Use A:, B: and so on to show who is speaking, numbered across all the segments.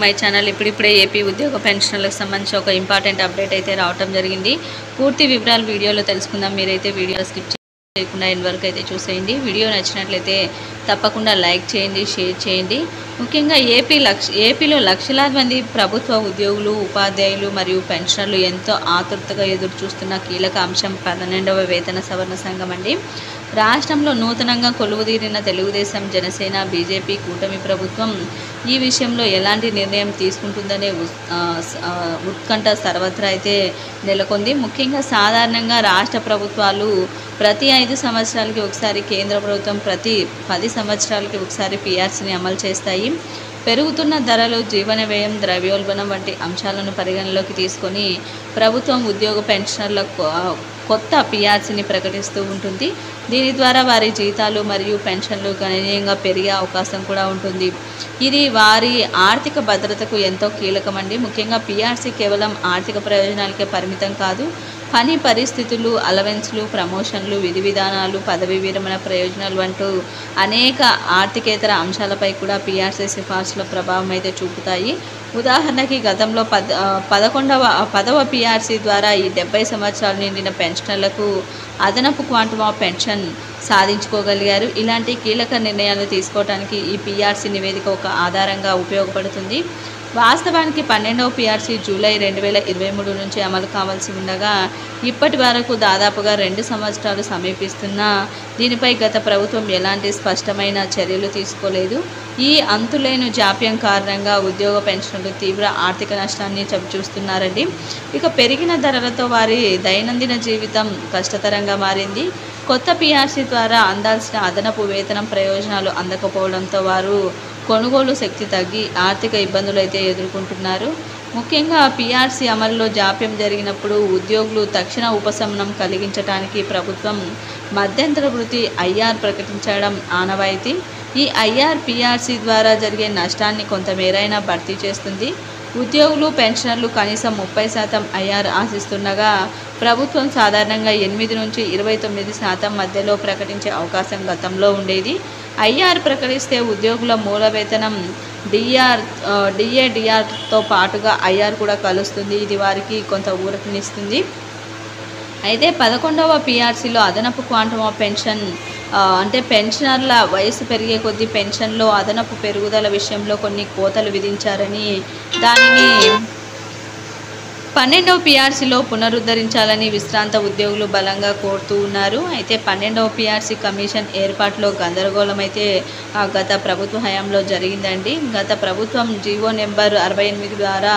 A: My channel ఇప్పుడిప్పుడే AP ఉద్యోగ పెన్షన్లకు సంబంధించి ఒక ఇంపార్టెంట్ అప్డేట్ అయితే రావటం జరిగింది. పూర్తి వివరాలు వీడియోలో తెలుసుకుందాం. మీరైతే వీడియో స్కిప్ చేయకుండా ఎండ్ వరకు అయితే చూసేయండి. వీడియో నచ్చినట్లయితే తప్పకుండా లైక్ చేయండి, షేర్ చేయండి. ముఖ్యంగా ఏపీలో లక్షలాది మంది ప్రభుత్వ ఉద్యోగులు, ఉపాధ్యాయులు మరియు పెన్షనర్లు ఎంతో ఆతృతగా ఎదురు చూస్తున్న కీలక అంశం 12వ వేతన సవరణ సంఘం అండి. రాష్ట్రంలో నూతనంగా కొలువుదీరిన తెలుగుదేశం, జనసేన, బీజేపీ కూటమి ప్రభుత్వం ఈ విషయంలో ఎలాంటి నిర్ణయం తీసుకుంటుందనే ఉత్కంఠ సర్వత్రా అయితే నెలకొంది. ముఖ్యంగా సాధారణంగా రాష్ట్ర ప్రభుత్వాలు ప్రతి 5 సంవత్సరాలకి ఒకసారి, కేంద్ర ప్రభుత్వం ప్రతి 10 సంవత్సరాలకి ఒకసారి పీఆర్సీని అమలు చేస్తాయి. పెరుగుతున్న ధరలు, జీవన వ్యయం, ద్రవ్యోల్బణం వంటి అంశాలను పరిగణలోకి తీసుకొని ప్రభుత్వం ఉద్యోగ పెన్షనర్లకు కొత్త పీఆర్సీని ప్రకటిస్తూ ఉంటుంది. దీని ద్వారా వారి జీతాలు మరియు పెన్షన్లు గణనీయంగా పెరిగే అవకాశం కూడా ఉంటుంది. ఇది వారి ఆర్థిక భద్రతకు ఎంతో కీలకమండి. ముఖ్యంగా పీఆర్సీ కేవలం ఆర్థిక ప్రయోజనాలకే పరిమితం కాదు. పని పరిస్థితులు, అలవెన్స్లు, ప్రమోషన్లు, విధి విధానాలు, పదవీ విరమణ ప్రయోజనాలు అంటూ అనేక ఆర్థికేతర అంశాలపై కూడా పీఆర్సీ సిఫార్సుల ప్రభావం అయితే చూపుతాయి. ఉదాహరణకి గతంలో 10వ పీఆర్సీ ద్వారా ఈ 70 సంవత్సరాలు నిండిన పెన్షనర్లకు అదనపు క్వాంటమ్ ఆఫ్ పెన్షన్ సాధించుకోగలిగారు. ఇలాంటి కీలక నిర్ణయాలు తీసుకోవడానికి ఈ పీఆర్సీ నివేదిక ఒక ఆధారంగా ఉపయోగపడుతుంది. వాస్తవానికి 12వ పీఆర్సీ జూలై 2023 నుంచి అమలు కావాల్సి ఉండగా ఇప్పటి వరకు దాదాపుగా 2 సంవత్సరాలు సమీపిస్తున్నా దీనిపై గత ప్రభుత్వం ఎలాంటి స్పష్టమైన చర్యలు తీసుకోలేదు. ఈ అంతులేని జాప్యం కారణంగా ఉద్యోగ పెన్షన్లు తీవ్ర ఆర్థిక నష్టాన్ని చవిచూస్తున్నారండి. ఇక పెరిగిన ధరలతో వారి దైనందిన జీవితం కష్టతరంగా మారింది. కొత్త పీఆర్సీ ద్వారా అందాల్సిన అదనపు వేతనం ప్రయోజనాలు అందకపోవడంతో వారు కొనుగోలు శక్తి తగ్గి ఆర్థిక ఇబ్బందులు అయితే ఎదుర్కొంటున్నారు. ముఖ్యంగా పీఆర్సీ అమలులో జాప్యం జరిగినప్పుడు ఉద్యోగులు తక్షణ ఉపశమనం కలిగించడానికి ప్రభుత్వం మధ్యంతర వృత్తి ఐఆర్ ప్రకటించడం ఆనవాయితీ. ఈ ఐఆర్ పీఆర్సీ ద్వారా జరిగే నష్టాన్ని కొంతమేరైనా భర్తీ చేస్తుంది. ఉద్యోగులు, పెన్షనర్లు కనీసం 30% ఐఆర్ ఆశిస్తుండగా ప్రభుత్వం సాధారణంగా 8 నుంచి 29% మధ్యలో ప్రకటించే అవకాశం గతంలో ఉండేది. ఐఆర్ ప్రకటిస్తే ఉద్యోగుల మూల వేతనం డిఏడిఆర్తో పాటుగా ఐఆర్ కూడా కలుస్తుంది. ఇది వారికి కొంత ఊరటనిస్తుంది. అయితే 11వ పీఆర్సీలో అదనపు క్వాంటమ్ ఆఫ్ పెన్షన్ అంటే పెన్షనర్ల వయసు పెరిగే కొద్దీ పెన్షన్లో అదనపు పెరుగుదల విషయంలో కొన్ని కోతలు విధించారని, దానిని 12వ పీఆర్సీలో పునరుద్ధరించాలని విశ్రాంత ఉద్యోగులు బలంగా కోరుతూ ఉన్నారు. అయితే 12వ పీఆర్సీ కమిషన్ ఏర్పాటులో గందరగోళం అయితే గత ప్రభుత్వ హయాంలో జరిగిందండి. గత ప్రభుత్వం జీవో నెంబర్ 68 ద్వారా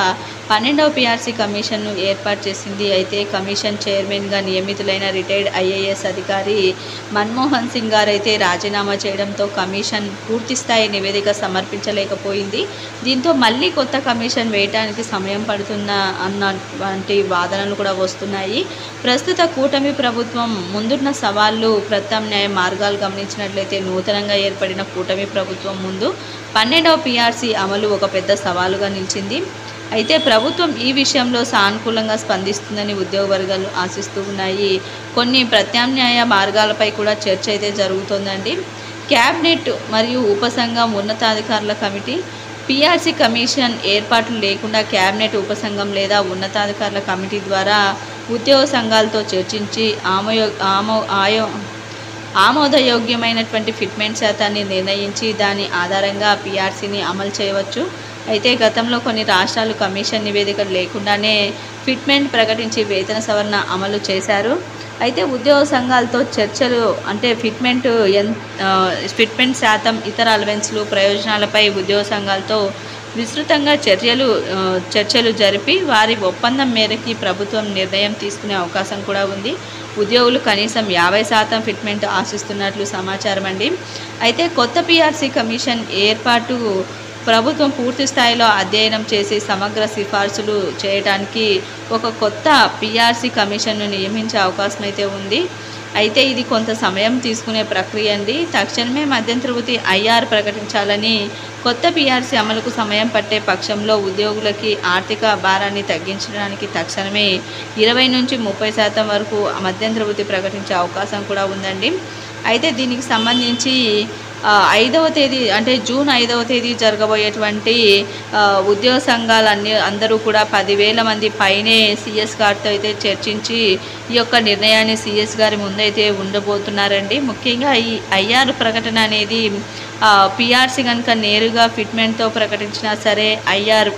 A: 12వ పీఆర్సీ కమిషన్ను ఏర్పాటు చేసింది. అయితే కమిషన్ చైర్మన్గా నియమితులైన రిటైర్డ్ ఐఏఎస్ అధికారి మన్మోహన్ సింగ్ గారు అయితే రాజీనామా చేయడంతో కమిషన్ పూర్తిస్థాయి నివేదిక సమర్పించలేకపోయింది. దీంతో మళ్ళీ కొత్త కమిషన్ వేయడానికి సమయం అన్నటువంటి వాదనలు కూడా వస్తున్నాయి. ప్రస్తుత కూటమి ప్రభుత్వం ముందున్న సవాళ్లు, ప్రత్యామ్నాయ మార్గాలు గమనించినట్లయితే నూతనంగా ఏర్పడిన కూటమి ప్రభుత్వం ముందు 12వ పీఆర్సీ అమలు ఒక పెద్ద సవాలుగా నిలిచింది. అయితే ప్రభుత్వం ఈ విషయంలో సానుకూలంగా స్పందిస్తుందని ఉద్యోగ వర్గాలు ఆశిస్తూ ఉన్నాయి. కొన్ని ప్రత్యామ్నాయ మార్గాలపై కూడా చర్చ అయితే జరుగుతోందండి. క్యాబినెట్ మరియు ఉపసంఘం ఉన్నతాధికారుల కమిటీ పీఆర్సీ కమిషన్ ఏర్పాట్లు లేకుండా క్యాబినెట్ ఉపసంఘం లేదా ఉన్నతాధికారుల కమిటీ ద్వారా ఉద్యోగ సంఘాలతో చర్చించి ఆమోదయోగ్యమైనటువంటి ఫిట్మెంట్ శాతాన్ని నిర్ణయించి దాని ఆధారంగా పీఆర్సీని అమలు చేయవచ్చు. అయితే గతంలో కొన్ని రాష్ట్రాలు కమిషన్ నివేదిక లేకుండానే ఫిట్మెంట్ ప్రకటించి వేతన సవరణ అమలు చేశారు. అయితే ఉద్యోగ సంఘాలతో చర్చలు అంటే ఫిట్మెంట్ శాతం, ఇతర అలవెన్స్లు, ప్రయోజనాలపై ఉద్యోగ సంఘాలతో విస్తృతంగా చర్చలు జరిపి వారి ఒప్పందం మేరకి ప్రభుత్వం నిర్ణయం తీసుకునే అవకాశం కూడా ఉంది. ఉద్యోగులు కనీసం 50% ఫిట్మెంట్ ఆశిస్తున్నట్లు సమాచారం అండి. అయితే కొత్త పీఆర్సీ కమిషన్ ఏర్పాటు ప్రభుత్వం పూర్తి స్థాయిలో అధ్యయనం చేసి సమగ్ర సిఫార్సులు చేయడానికి ఒక కొత్త పీఆర్సీ కమిషన్ను నియమించే అవకాశం అయితే ఉంది. అయితే ఇది కొంత సమయం తీసుకునే ప్రక్రియ అండి. తక్షణమే మధ్యంతర వృత్తి ఐఆర్ ప్రకటించాలని, కొత్త పీఆర్సీ అమలుకు సమయం పట్టే పక్షంలో ఉద్యోగులకి ఆర్థిక భారాన్ని తగ్గించడానికి తక్షణమే 20 నుంచి 30% వరకు మధ్యంతర వృత్తి ప్రకటించే అవకాశం కూడా ఉందండి. అయితే దీనికి సంబంధించి 5వ తేదీ అంటే జూన్ 5వ తేదీ జరగబోయేటువంటి ఉద్యోగ సంఘాలన్నీ అందరూ కూడా 10,000 మంది పైనే సీఎస్ గారితో అయితే చర్చించి ఈ యొక్క నిర్ణయాన్ని సీఎస్ గారి ముందైతే ఉండబోతున్నారండి. ముఖ్యంగా ఈ ఐఆర్ ప్రకటన అనేది పిఆర్సీ కనుక నేరుగా ఫిట్మెంట్తో ప్రకటించినా సరే, ఐఆర్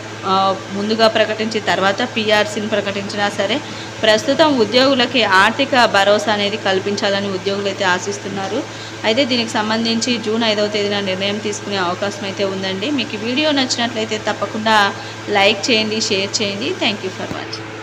A: ముందుగా ప్రకటించి తర్వాత పిఆర్సీని ప్రకటించినా సరే ప్రస్తుతం ఉద్యోగులకి ఆర్థిక భరోసా అనేది కల్పించాలని ఉద్యోగులు అయితే ఆశిస్తున్నారు. అయితే దీనికి సంబంధించి జూన్ 5వ తేదీన నిర్ణయం తీసుకునే అవకాశం అయితే ఉందండి. మీకు ఈ వీడియో నచ్చినట్లయితే తప్పకుండా లైక్ చేయండి, షేర్ చేయండి. Thank you for watching.